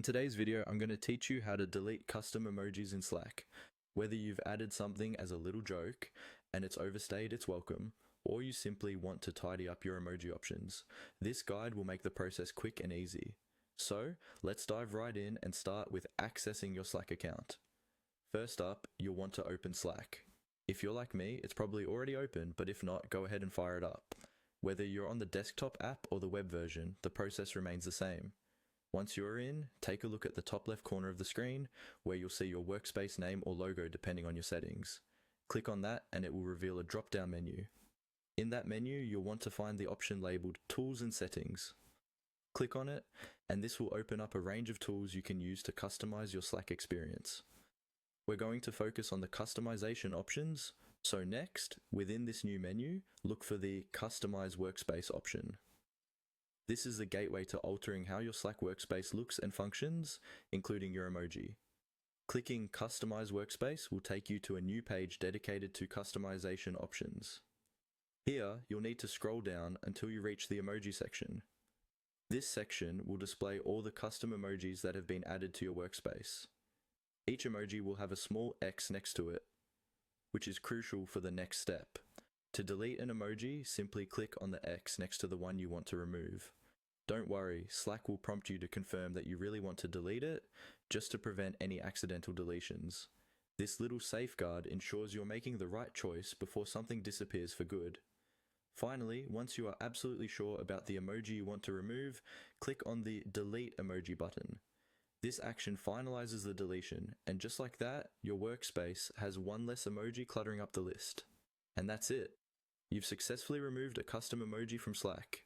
today's video, I'm going to teach you how to delete custom emojis in Slack. Whether you've added something as a little joke and it's overstayed its welcome, or you simply want to tidy up your emoji options, this guide will make the process quick and easy. So, let's dive right in and start with accessing your Slack account. First up, you'll want to open Slack. If you're like me, it's probably already open, but if not, go ahead and fire it up. Whether you're on the desktop app or the web version, the process remains the same. Once you're in, take a look at the top left corner of the screen where you'll see your workspace name or logo depending on your settings. Click on that and it will reveal a drop-down menu. In that menu, you'll want to find the option labeled Tools and Settings. Click on it and this will open up a range of tools you can use to customize your Slack experience. We're going to focus on the customization options, so next, within this new menu, look for the Customize Workspace option. This is the gateway to altering how your Slack workspace looks and functions, including your emoji. Clicking Customize Workspace will take you to a new page dedicated to customization options. Here, you'll need to scroll down until you reach the emoji section. This section will display all the custom emojis that have been added to your workspace. Each emoji will have a small X next to it, which is crucial for the next step. To delete an emoji, simply click on the X next to the one you want to remove. Don't worry, Slack will prompt you to confirm that you really want to delete it, just to prevent any accidental deletions. This little safeguard ensures you're making the right choice before something disappears for good. Finally, once you are absolutely sure about the emoji you want to remove, click on the Delete Emoji button. This action finalizes the deletion, and just like that, your workspace has one less emoji cluttering up the list. And that's it. You've successfully removed a custom emoji from Slack.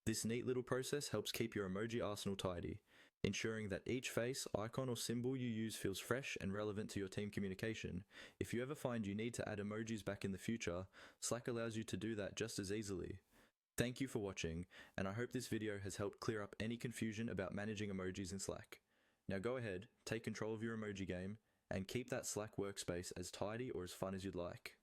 This neat little process helps keep your emoji arsenal tidy, ensuring that each face, icon or symbol you use feels fresh and relevant to your team communication. If you ever find you need to add emojis back in the future, Slack allows you to do that just as easily. Thank you for watching, and I hope this video has helped clear up any confusion about managing emojis in Slack. Now go ahead, take control of your emoji game, and keep that Slack workspace as tidy or as fun as you'd like.